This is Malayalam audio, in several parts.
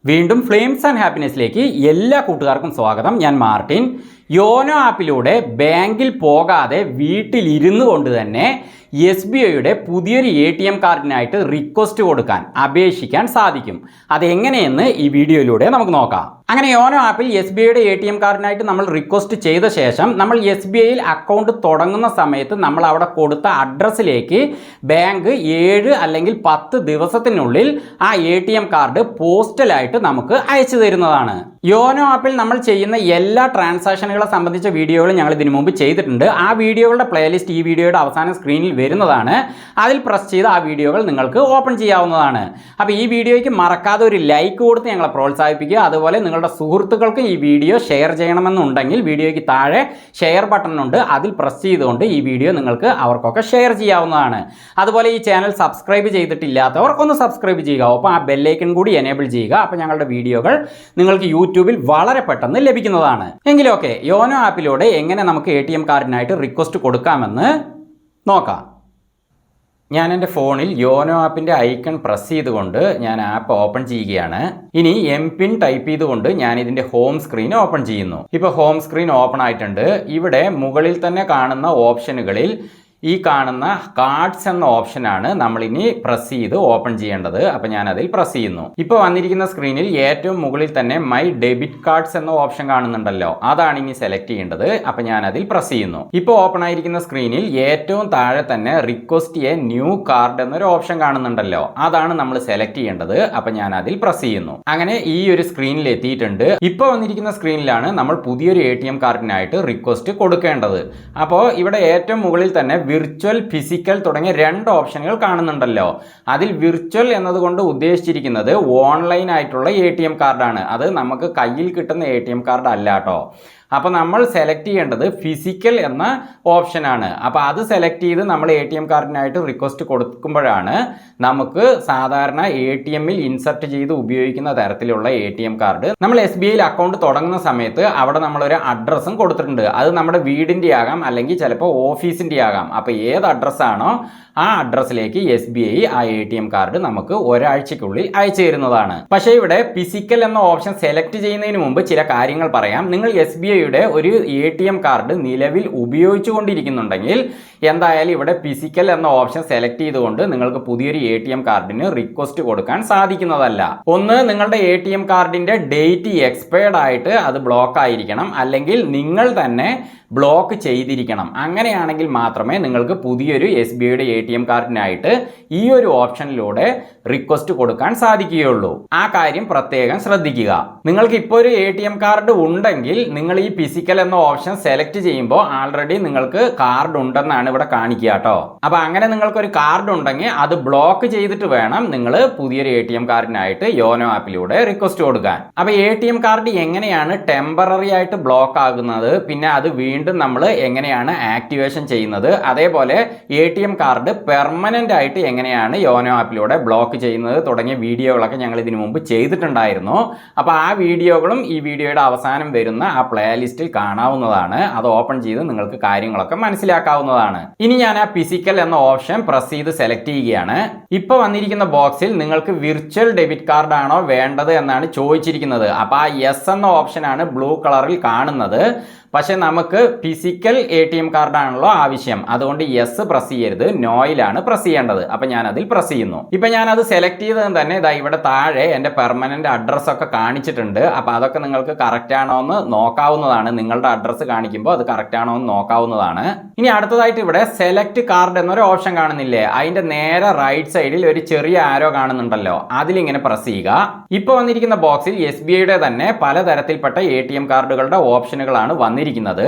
വീണ്ടും ഫ്ലെയിംസ് ആൻഡ് ഹാപ്പിനെസ്സിലേക്ക് എല്ലാ കൂട്ടുകാർക്കും സ്വാഗതം. ഞാൻ മാർട്ടിൻ. യോനോ ആപ്പിലൂടെ ബാങ്കിൽ പോകാതെ വീട്ടിലിരുന്നു കൊണ്ട് തന്നെ SBIയുടെ പുതിയൊരു ATM കാർഡിനായിട്ട് റിക്വസ്റ്റ് കൊടുക്കാൻ അപേക്ഷിക്കാൻ സാധിക്കും. അതെങ്ങനെയെന്ന് ഈ വീഡിയോയിലൂടെ നമുക്ക് നോക്കാം. അങ്ങനെ യോനോ ആപ്പിൽ SBIയുടെ ATM കാർഡിനായിട്ട് നമ്മൾ റിക്വസ്റ്റ് ചെയ്ത ശേഷം നമ്മൾ SBIയിൽ അക്കൗണ്ട് തുടങ്ങുന്ന സമയത്ത് നമ്മൾ അവിടെ കൊടുത്ത അഡ്രസ്സിലേക്ക് ബാങ്ക് 7 അല്ലെങ്കിൽ 10 ദിവസത്തിനുള്ളിൽ ആ ATM കാർഡ് പോസ്റ്റലായിട്ട് നമുക്ക് അയച്ചു തരുന്നതാണ്. യോനോ ആപ്പിൽ നമ്മൾ ചെയ്യുന്ന എല്ലാ ട്രാൻസാക്ഷനുകളെ സംബന്ധിച്ച വീഡിയോകൾ ഞങ്ങൾ ഇതിനു മുമ്പ് ചെയ്തിട്ടുണ്ട്. ആ വീഡിയോകളുടെ പ്ലേലിസ്റ്റ് ഈ വീഡിയോയുടെ അവസാന സ്ക്രീനിൽ വരുന്നതാണ്. അതിൽ പ്രസ് ചെയ്ത് ആ വീഡിയോകൾ നിങ്ങൾക്ക് ഓപ്പൺ ചെയ്യാവുന്നതാണ്. അപ്പോൾ ഈ വീഡിയോയ്ക്ക് മറക്കാതെ ഒരു ലൈക്ക് കൊടുത്ത് ഞങ്ങളെ പ്രോത്സാഹിപ്പിക്കുക. അതുപോലെ നിങ്ങളുടെ സുഹൃത്തുക്കൾക്ക് ഈ വീഡിയോ ഷെയർ ചെയ്യണമെന്നുണ്ടെങ്കിൽ വീഡിയോയ്ക്ക് താഴെ ഷെയർ ബട്ടൺ ഉണ്ട്, അതിൽ പ്രസ് ചെയ്തുകൊണ്ട് ഈ വീഡിയോ നിങ്ങൾക്ക് അവർക്കൊക്കെ ഷെയർ ചെയ്യാവുന്നതാണ്. അതുപോലെ ഈ ചാനൽ സബ്സ്ക്രൈബ് ചെയ്തിട്ടില്ലാത്തവർ ഒന്ന് സബ്സ്ക്രൈബ് ചെയ്യുക, അപ്പോൾ ആ ബെല്ലൈക്കൺ കൂടി എനേബിൾ ചെയ്യുക. അപ്പോൾ ഞങ്ങളുടെ വീഡിയോകൾ നിങ്ങൾക്ക് യൂട്യൂബിൽ വളരെ പെട്ടെന്ന് ലഭിക്കുന്നതാണ്. എങ്കിലൊക്കെ യോനോ ആപ്പിലൂടെ എങ്ങനെ നമുക്ക് ATM കാർഡിനായിട്ട് റിക്വസ്റ്റ് കൊടുക്കാമെന്ന് നോക്കാം. ഞാൻ എൻ്റെ ഫോണിൽ യോനോ ആപ്പിൻ്റെ ഐക്കൺ പ്രസ് ചെയ്തുകൊണ്ട് ഞാൻ ആപ്പ് ഓപ്പൺ ചെയ്യുകയാണ്. ഇനി MPIN ടൈപ്പ് ചെയ്തുകൊണ്ട് ഞാൻ ഇതിൻ്റെ ഹോം സ്ക്രീൻ ഓപ്പൺ ചെയ്യുന്നു. ഇപ്പോൾ ഹോം സ്ക്രീൻ ഓപ്പൺ ആയിട്ടുണ്ട്. ഇവിടെ മുകളിൽ തന്നെ കാണുന്ന ഓപ്ഷനുകളിൽ ഈ കാണുന്ന കാർഡ്സ് എന്ന ഓപ്ഷനാണ് നമ്മളിനി പ്രസ് ചെയ്ത് ഓപ്പൺ ചെയ്യേണ്ടത്. അപ്പോൾ ഞാനതിൽ പ്രസ് ചെയ്യുന്നു. ഇപ്പോൾ വന്നിരിക്കുന്ന സ്ക്രീനിൽ ഏറ്റവും മുകളിൽ തന്നെ മൈ ഡെബിറ്റ് കാർഡ്സ് എന്ന ഓപ്ഷൻ കാണുന്നുണ്ടല്ലോ, അതാണ് ഇനി സെലക്ട് ചെയ്യേണ്ടത്. അപ്പോൾ ഞാനതിൽ പ്രസ് ചെയ്യുന്നു. ഇപ്പോൾ ഓപ്പൺ ആയിരിക്കുന്ന സ്ക്രീനിൽ ഏറ്റവും താഴെ തന്നെ റിക്വസ്റ്റ് എ ന്യൂ കാർഡ് എന്നൊരു ഓപ്ഷൻ കാണുന്നുണ്ടല്ലോ, അതാണ് നമ്മൾ സെലക്ട് ചെയ്യേണ്ടത്. അപ്പോൾ ഞാനതിൽ പ്രസ് ചെയ്യുന്നു. അങ്ങനെ ഈ ഒരു സ്ക്രീനിൽ എത്തിയിട്ടുണ്ട്. ഇപ്പോൾ വന്നിരിക്കുന്ന സ്ക്രീനിലാണ് നമ്മൾ പുതിയൊരു ATM കാർഡിനായിട്ട് റിക്വസ്റ്റ് കൊടുക്കേണ്ടത്. അപ്പോൾ ഇവിടെ ഏറ്റവും മുകളിൽ തന്നെ വിർച്വൽ, ഫിസിക്കൽ തുടങ്ങിയ 2 ഓപ്ഷനുകൾ കാണുന്നുണ്ടല്ലോ. അതിൽ വിർച്വൽ എന്നതുകൊണ്ട് ഉദ്ദേശിച്ചിരിക്കുന്നത് ഓൺലൈൻ ആയിട്ടുള്ള ATM കാർഡാണ്. അത് നമുക്ക് കയ്യിൽ കിട്ടുന്ന ATM കാർഡ് അല്ല കേട്ടോ. അപ്പോൾ നമ്മൾ സെലക്ട് ചെയ്യേണ്ടത് ഫിസിക്കൽ എന്ന ഓപ്ഷനാണ്. അപ്പോൾ അത് സെലക്ട് ചെയ്ത് നമ്മൾ ATM കാർഡിനായിട്ട് റിക്വസ്റ്റ് കൊടുക്കുമ്പോഴാണ് നമുക്ക് സാധാരണ ATMൽ ഇൻസർട്ട് ചെയ്ത് ഉപയോഗിക്കുന്ന തരത്തിലുള്ള ATM കാർഡ് നമ്മൾ SBIയിൽ അക്കൗണ്ട് തുടങ്ങുന്ന സമയത്ത് അവിടെ നമ്മളൊരു അഡ്രസ്സും കൊടുത്തിട്ടുണ്ട്. അത് നമ്മുടെ വീടിൻ്റെ ആകാം, അല്ലെങ്കിൽ ചിലപ്പോൾ ഓഫീസിൻ്റെ ആകാം. അപ്പോൾ ഏത് അഡ്രസ്സാണോ ആ അഡ്രസ്സിലേക്ക് SBI ആ ATM കാർഡ് നമുക്ക് ഒരാഴ്ചയ്ക്കുള്ളിൽ അയച്ചു തരുന്നതാണ്. പക്ഷേ ഇവിടെ ഫിസിക്കൽ എന്ന ഓപ്ഷൻ സെലക്ട് ചെയ്യുന്നതിന് മുമ്പ് ചില കാര്യങ്ങൾ പറയാം. നിങ്ങൾ SBIയുടെ ഒരു ATM കാർഡ് നിലവിൽ ഉപയോഗിച്ചു കൊണ്ടിരിക്കുന്നുണ്ടെങ്കിൽ എന്തായാലും ഇവിടെ ഫിസിക്കൽ എന്ന ഓപ്ഷൻ സെലക്ട് ചെയ്തുകൊണ്ട് നിങ്ങൾക്ക് പുതിയൊരു ATM കാർഡിന് റിക്വസ്റ്റ് കൊടുക്കാൻ സാധിക്കുന്നതല്ല. ഒന്ന്, നിങ്ങളുടെ ATM കാർഡിന്റെ ഡേറ്റ് എക്സ്പയർഡ് ആയിട്ട് അത് ബ്ലോക്ക് ആയിരിക്കണം, അല്ലെങ്കിൽ നിങ്ങൾ തന്നെ ബ്ലോക്ക് ചെയ്തിരിക്കണം. അങ്ങനെയാണെങ്കിൽ മാത്രമേ നിങ്ങൾക്ക് പുതിയൊരു SBIയുടെ ATM കാർഡിനായിട്ട് ഈ ഒരു ഓപ്ഷനിലൂടെ റിക്വസ്റ്റ് കൊടുക്കാൻ സാധിക്കുകയുള്ളൂ. ആ കാര്യം പ്രത്യേകം ശ്രദ്ധിക്കുക. നിങ്ങൾക്ക് ഇപ്പോൾ ഒരു ATM കാർഡ് ഉണ്ടെങ്കിൽ നിങ്ങൾ ഈ ഫിസിക്കൽ എന്ന ഓപ്ഷൻ സെലക്ട് ചെയ്യുമ്പോൾ ആൾറെഡി നിങ്ങൾക്ക് കാർഡ് ഉണ്ടെന്നാണ് ഇവിടെ കാണിക്കുക കേട്ടോ. അപ്പോൾ അങ്ങനെ നിങ്ങൾക്കൊരു കാർഡ് ഉണ്ടെങ്കിൽ അത് ബ്ലോക്ക് ചെയ്തിട്ട് വേണം നിങ്ങൾ പുതിയൊരു ATM കാർഡിനായിട്ട് യോനോ ആപ്പിലൂടെ റിക്വസ്റ്റ് കൊടുക്കാൻ. അപ്പോൾ ATM കാർഡ് എങ്ങനെയാണ് ടെമ്പററി ആയിട്ട് ബ്ലോക്ക് ആകുന്നത്, പിന്നെ അത് വീണ്ടും നമ്മൾ എങ്ങനെയാണ് ആക്ടിവേഷൻ ചെയ്യുന്നത്, അതേപോലെ ATM കാർഡ് പെർമനന്റ് ആയിട്ട് എങ്ങനെയാണ് യോനോ ആപ്പിലൂടെ ബ്ലോക്ക് ചെയ്യുന്നത് തുടങ്ങിയ വീഡിയോകളൊക്കെ ഞങ്ങൾ ഇതിനു മുമ്പ് ചെയ്തിട്ടുണ്ടായിരുന്നു. അപ്പോൾ ആ വീഡിയോകളും ഈ വീഡിയോയുടെ അവസാനം വരുന്ന ആ പ്ലേലിസ്റ്റിൽ കാണാവുന്നതാണ്. അത് ഓപ്പൺ ചെയ്ത് നിങ്ങൾക്ക് കാര്യങ്ങളൊക്കെ മനസ്സിലാക്കാവുന്നതാണ്. ഇനി ഞാൻ ആ ഫിസിക്കൽ എന്ന ഓപ്ഷൻ പ്രസ് ചെയ്ത് സെലക്ട് ചെയ്യുകയാണ്. ഇപ്പോൾ വന്നിരിക്കുന്ന ബോക്സിൽ നിങ്ങൾക്ക് വിർച്വൽ ഡെബിറ്റ് കാർഡ് ആണോ വേണ്ടത് എന്നാണ് ചോദിച്ചിരിക്കുന്നത്. അപ്പോൾ ആ യെസ് എന്ന ഓപ്ഷനാണ് ബ്ലൂ കളറിൽ കാണുന്നത്. പക്ഷെ നമുക്ക് ഫിസിക്കൽ ATM കാർഡാണല്ലോ ആവശ്യം, അതുകൊണ്ട് യെസ് പ്രസ് ചെയ്യരുത്, നോയിലാണ് പ്രസ് ചെയ്യേണ്ടത്. അപ്പം ഞാനതിൽ പ്രസ് ചെയ്യുന്നു. ഇപ്പം ഞാനത് സെലക്ട് ചെയ്തത് തന്നെ ഇതാ ഇവിടെ താഴെ എൻ്റെ പെർമനന്റ് അഡ്രസ്സൊക്കെ കാണിച്ചിട്ടുണ്ട്. അപ്പം അതൊക്കെ നിങ്ങൾക്ക് കറക്റ്റ് ആണോ എന്ന് നോക്കാവുന്നതാണ്. നിങ്ങളുടെ അഡ്രസ്സ് കാണിക്കുമ്പോൾ അത് കറക്റ്റ് ആണോ എന്ന് നോക്കാവുന്നതാണ്. ഇനി അടുത്തതായിട്ട് ഇവിടെ സെലക്ട് കാർഡ് എന്നൊരു ഓപ്ഷൻ കാണുന്നില്ലേ, അതിൻ്റെ നേരെ റൈറ്റ് സൈഡിൽ ഒരു ചെറിയ ആരോ കാണുന്നുണ്ടല്ലോ, അതിലിങ്ങനെ പ്രസ് ചെയ്യുക. ഇപ്പോൾ വന്നിരിക്കുന്ന ബോക്സിൽ SBIയുടെ തന്നെ പലതരത്തിൽപ്പെട്ട ATM കാർഡുകളുടെ ഓപ്ഷനുകളാണ് വന്നിരിക്കുന്നത്.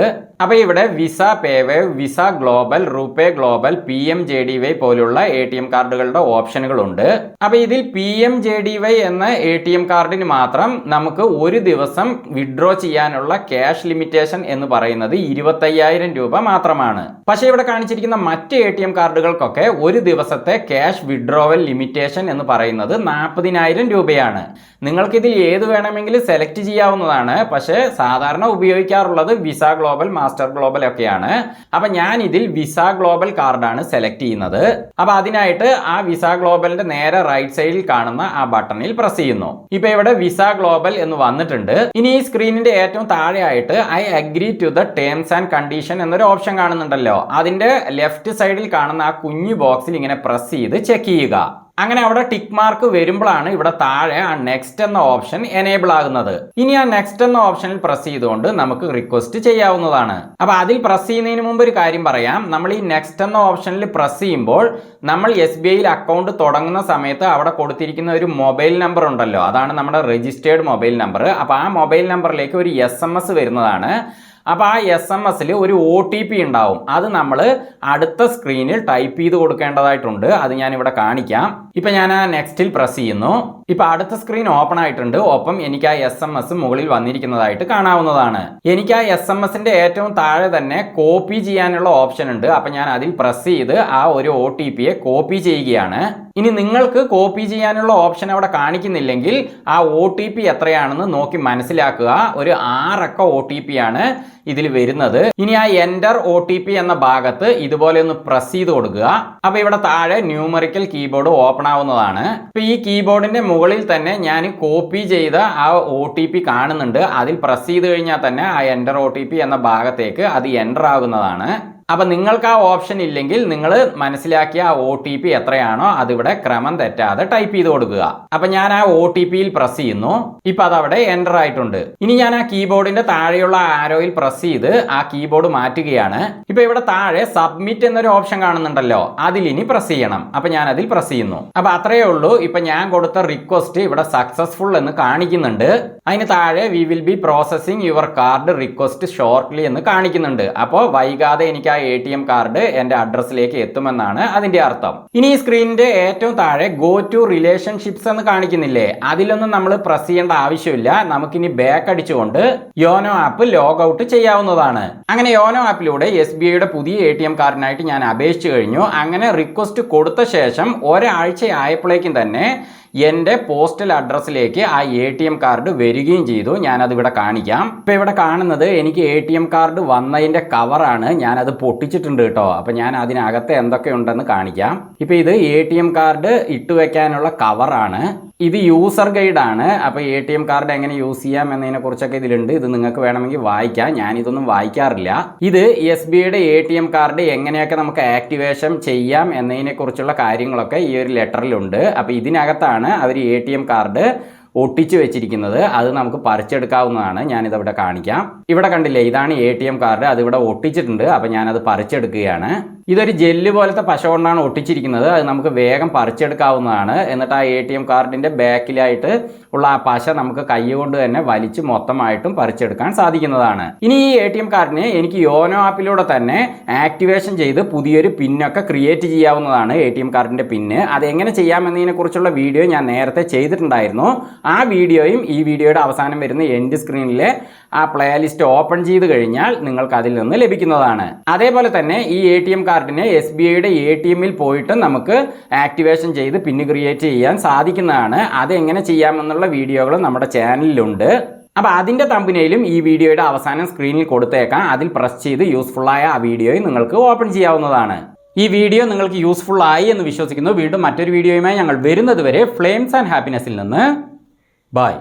അപ്പോൾ ഇവിടെ Visa, PayWave, Visa global, RuPay global, PMJDY പോലുള്ള ATM കാർഡുകളുടെ ഓപ്ഷനുകളുണ്ട്. അപ്പോൾ ഇതിൽ PMJDY എന്ന ATM കാർഡിന് മാത്രം നമുക്ക് ഒരു ദിവസം വിഡ്രോ ചെയ്യാനുള്ള ക്യാഷ് ലിമിറ്റേഷൻ എന്ന് പറയുന്നത് 25,000 രൂപ മാത്രമാണ്. പക്ഷേ ഇവിടെ കാണിച്ചിരിക്കുന്ന മറ്റ് ATM കാർഡുകൾക്കൊക്കെ ഒരു ദിവസത്തെ ക്യാഷ് വിഡ്രോവൽ ലിമിറ്റേഷൻ എന്ന് പറയുന്നത് 40,000 രൂപയാണ്. നിങ്ങൾക്കിതിൽ ഏത് വേണമെങ്കിലും സെലക്ട് ചെയ്യാവുന്നതാണ്. പക്ഷേ സാധാരണ ഉപയോഗിക്കാറുള്ളത് വിസ ഗ്ലോബൽ, മാസ്റ്റർ ഗ്ലോബൽ ഒക്കെയാണ്. അപ്പൊ ഞാൻ ഇതിൽ വിസ ഗ്ലോബൽ കാർഡാണ് സെലക്ട് ചെയ്യുന്നത്. അപ്പൊ അതിനായിട്ട് ആ വിസ ഗ്ലോബലിന്റെ നേരെ നേരെ റൈറ്റ് സൈഡിൽ കാണുന്ന ആ ബട്ടണിൽ പ്രസ് ചെയ്യുന്നു. ഇപ്പൊ ഇവിടെ വിസ ഗ്ലോബൽ എന്ന് വന്നിട്ടുണ്ട്. ഇനി ഈ സ്ക്രീനിന്റെ ഏറ്റവും താഴെയായിട്ട് I agree to the terms and condition എന്നൊരു ഓപ്ഷൻ കാണുന്നുണ്ടല്ലോ. അതിന്റെ ലെഫ്റ്റ് സൈഡിൽ കാണുന്ന ആ കുഞ്ഞു ബോക്സിൽ ഇങ്ങനെ പ്രസ് ചെയ്ത് ചെക്ക് ചെയ്യുക. അങ്ങനെ അവിടെ ടിക്ക് മാർക്ക് വരുമ്പോഴാണ് ഇവിടെ താഴെ ആ നെക്സ്റ്റ് എന്ന ഓപ്ഷൻ എനേബിൾ ആകുന്നത്. ഇനി ആ നെക്സ്റ്റ് എന്ന ഓപ്ഷനിൽ പ്രസ് ചെയ്തുകൊണ്ട് നമുക്ക് റിക്വസ്റ്റ് ചെയ്യാവുന്നതാണ്. അപ്പൊ അതിൽ പ്രസ് ചെയ്യുന്നതിന് മുമ്പ് ഒരു കാര്യം പറയാം. നമ്മൾ ഈ നെക്സ്റ്റ് എന്ന ഓപ്ഷനിൽ പ്രസ് ചെയ്യുമ്പോൾ നമ്മൾ SBIയിൽ അക്കൗണ്ട് തുടങ്ങുന്ന സമയത്ത് അവിടെ കൊടുത്തിരിക്കുന്ന ഒരു മൊബൈൽ നമ്പർ ഉണ്ടല്ലോ, അതാണ് നമ്മുടെ രജിസ്റ്റേർഡ് മൊബൈൽ നമ്പർ. അപ്പൊ ആ മൊബൈൽ നമ്പറിലേക്ക് ഒരു SMS വരുന്നതാണ്. അപ്പോൾ ആ SMS ഒരു OTP ഉണ്ടാവും. അത് നമ്മൾ അടുത്ത സ്ക്രീനിൽ ടൈപ്പ് ചെയ്ത് കൊടുക്കേണ്ടതായിട്ടുണ്ട്. അത് ഞാനിവിടെ കാണിക്കാം. ഇപ്പം ഞാൻ ആ നെക്സ്റ്റിൽ പ്രസ് ചെയ്യുന്നു. ഇപ്പം അടുത്ത സ്ക്രീൻ ഓപ്പൺ ആയിട്ടുണ്ട്. ഒപ്പം എനിക്ക് ആ SMS മുകളിൽ വന്നിരിക്കുന്നതായിട്ട് കാണാവുന്നതാണ്. എനിക്ക് ആ SMSന്റെ ഏറ്റവും താഴെ തന്നെ കോപ്പി ചെയ്യാനുള്ള ഓപ്ഷൻ ഉണ്ട്. അപ്പം ഞാൻ അതിൽ പ്രസ് ചെയ്ത് ആ ഒരു OTPയെ കോപ്പി ചെയ്യുകയാണ്. ഇനി നിങ്ങൾക്ക് കോപ്പി ചെയ്യാനുള്ള ഓപ്ഷൻ അവിടെ കാണിക്കുന്നില്ലെങ്കിൽ ആ OTP എത്രയാണെന്ന് നോക്കി മനസ്സിലാക്കുക. ഒരു 6 അക്ക OTP ആണ് ഇതിൽ വരുന്നത്. ഇനി ആ എൻ്റർ OTP എന്ന ഭാഗത്ത് ഇതുപോലെ ഒന്ന് പ്രസ് ചെയ്ത് കൊടുക്കുക. അപ്പൊ ഇവിടെ താഴെ ന്യൂമറിക്കൽ കീബോർഡ് ഓപ്പൺ ആവുന്നതാണ്. ഇപ്പൊ ഈ കീബോർഡിന്റെ മുകളിൽ തന്നെ ഞാൻ കോപ്പി ചെയ്ത ആ OTP കാണുന്നുണ്ട്. അതിൽ പ്രസ് ചെയ്ത് കഴിഞ്ഞാൽ തന്നെ ആ എൻ്റർ OTP എന്ന ഭാഗത്തേക്ക് അത് എൻ്റർ ആകുന്നതാണ്. അപ്പം നിങ്ങൾക്ക് ആ ഓപ്ഷൻ ഇല്ലെങ്കിൽ നിങ്ങൾ മനസ്സിലാക്കിയ ആ OTP എത്രയാണോ അതിവിടെ ക്രമം തെറ്റാതെ ടൈപ്പ് ചെയ്ത് കൊടുക്കുക. അപ്പം ഞാൻ ആ OTPയിൽ പ്രസ് ചെയ്യുന്നു. ഇപ്പം അതവിടെ എൻ്റർ ആയിട്ടുണ്ട്. ഇനി ഞാൻ ആ കീബോർഡിന്റെ താഴെയുള്ള ആരോയിൽ പ്രസ് ചെയ്ത് ആ കീബോർഡ് മാറ്റുകയാണ്. ഇപ്പം ഇവിടെ താഴെ സബ്മിറ്റ് എന്നൊരു ഓപ്ഷൻ കാണുന്നുണ്ടല്ലോ, അതിലിനി പ്രസ് ചെയ്യണം. അപ്പം ഞാൻ അതിൽ പ്രസ് ചെയ്യുന്നു. അപ്പം അത്രയേ ഉള്ളൂ. ഇപ്പം ഞാൻ കൊടുത്ത റിക്വസ്റ്റ് ഇവിടെ സക്സസ്ഫുൾ എന്ന് കാണിക്കുന്നുണ്ട്. അതിന് താഴെ we will be processing your card request shortly എന്ന് കാണിക്കുന്നുണ്ട്. അപ്പോൾ വൈകാതെ എനിക്ക് ATM കാർഡ് എന്റെ അഡ്രസ്സിലേക്ക് എത്തുമെന്നാണ് അതിന്റെ അർത്ഥം. ഇനി ഈ സ്ക്രീനിന്റെ ഏറ്റവും താഴെ ഗോ ടു റിലേഷൻഷിപ്സ് എന്ന് കാണിക്കുന്നില്ലേ, അതിലൊന്നും നമ്മൾ പ്രസ് ചെയ്യേണ്ട ആവശ്യമില്ല. നമുക്കിനി ബാക്ക് അടിച്ചുകൊണ്ട് യോനോ ആപ്പ് ലോഗ് ഔട്ട് ചെയ്യാവുന്നതാണ്. അങ്ങനെ യോനോ ആപ്പിലൂടെ SBIയുടെ പുതിയ ATM കാർഡിനായിട്ട് ഞാൻ അപേക്ഷിച്ചു കഴിഞ്ഞു. അങ്ങനെ റിക്വസ്റ്റ് കൊടുത്ത ശേഷം ഒരാഴ്ച ആയപ്പോഴേക്കും തന്നെ എൻ്റെ പോസ്റ്റൽ അഡ്രസ്സിലേക്ക് ആ ATM കാർഡ് വരികയും ചെയ്തു. ഞാനതിവിടെ കാണിക്കാം. ഇപ്പം ഇവിടെ കാണുന്നത് എനിക്ക് ATM കാർഡ് വന്നതിൻ്റെ കവറാണ്. ഞാനത് പൊട്ടിച്ചിട്ടുണ്ട് കേട്ടോ. അപ്പം ഞാൻ അതിനകത്ത് എന്തൊക്കെയുണ്ടെന്ന് കാണിക്കാം. ഇപ്പം ഇത് ATM കാർഡ് ഇട്ട് വെക്കാനുള്ള കവറാണ്. ഇത് യൂസർ ഗൈഡാണ്. അപ്പോൾ ATM കാർഡ് എങ്ങനെ യൂസ് ചെയ്യാം എന്നതിനെ കുറിച്ചൊക്കെ ഇതിലുണ്ട്. ഇത് നിങ്ങൾക്ക് വേണമെങ്കിൽ വായിക്കാം. ഞാനിതൊന്നും വായിക്കാറില്ല. ഇത് SBIയുടെ ATM കാർഡ് എങ്ങനെയൊക്കെ നമുക്ക് ആക്ടിവേഷൻ ചെയ്യാം എന്നതിനെ കുറിച്ചുള്ള കാര്യങ്ങളൊക്കെ ഈ ഒരു ലെറ്ററിലുണ്ട്. അപ്പോൾ ഇതിനകത്താണ് അവർ ATM കാർഡ് ഒട്ടിച്ചു വെച്ചിരിക്കുന്നത്. അത് നമുക്ക് പറിച്ചെടുക്കാവുന്നതാണ്. ഞാനിതവിടെ കാണിക്കാം. ഇവിടെ കണ്ടില്ലേ, ഇതാണ് ATM കാർഡ്. അതിവിടെ ഒട്ടിച്ചിട്ടുണ്ട്. അപ്പം ഞാനത് പറിച്ചെടുക്കുകയാണ്. ഇതൊരു ജെല്ല് പോലത്തെ പശ കൊണ്ടാണ് ഒട്ടിച്ചിരിക്കുന്നത്. അത് നമുക്ക് വേഗം പറിച്ചെടുക്കാവുന്നതാണ്. എന്നിട്ട് ആ ATM കാർഡിൻ്റെ ബാക്കിലായിട്ട് ഉള്ള ആ പശ നമുക്ക് കൈ കൊണ്ട് തന്നെ വലിച്ച് മൊത്തമായിട്ടും പറിച്ചെടുക്കാൻ സാധിക്കുന്നതാണ്. ഇനി ഈ ATM കാർഡിനെ എനിക്ക് യോനോ ആപ്പിലൂടെ തന്നെ ആക്ടിവേഷൻ ചെയ്ത് പുതിയൊരു പിന്നൊക്കെ ക്രിയേറ്റ് ചെയ്യാവുന്നതാണ്. ATM കാർഡിൻ്റെ പിന്ന് അതെങ്ങനെ ചെയ്യാമെന്നതിനെ കുറിച്ചുള്ള വീഡിയോ ഞാൻ നേരത്തെ ചെയ്തിട്ടുണ്ടായിരുന്നു. ആ വീഡിയോയും ഈ വീഡിയോയുടെ അവസാനം വരുന്ന എൻഡ് സ്ക്രീനിലെ ആ പ്ലേലിസ്റ്റ് ഓപ്പൺ ചെയ്ത് കഴിഞ്ഞാൽ നിങ്ങൾക്ക് അതിൽ നിന്ന് ലഭിക്കുന്നതാണ്. അതേപോലെ തന്നെ ഈ ATM കാർഡിനെ SBIയുടെ ATMൽ പോയിട്ട് നമുക്ക് ആക്ടിവേഷൻ ചെയ്ത് പിന്ന് ക്രിയേറ്റ് ചെയ്യാൻ സാധിക്കുന്നതാണ്. അതെങ്ങനെ ചെയ്യാമെന്നുള്ള വീഡിയോകൾ നമ്മുടെ ചാനലിലുണ്ട്. അപ്പോൾ അതിൻ്റെ തമ്പനയിലും ഈ വീഡിയോയുടെ അവസാനം സ്ക്രീനിൽ കൊടുത്തേക്കാം. അതിൽ പ്രസ് ചെയ്ത് യൂസ്ഫുള്ളായ ആ വീഡിയോയും നിങ്ങൾക്ക് ഓപ്പൺ ചെയ്യാവുന്നതാണ്. ഈ വീഡിയോ നിങ്ങൾക്ക് യൂസ്ഫുൾ ആയി എന്ന് വിശ്വസിക്കുന്നു. വീണ്ടും മറ്റൊരു വീഡിയോയുമായി ഞങ്ങൾ വരുന്നത് വരെ ഫ്ലെയിംസ് ആൻഡ് ഹാപ്പിനെസ്സിൽ നിന്ന് ബൈ.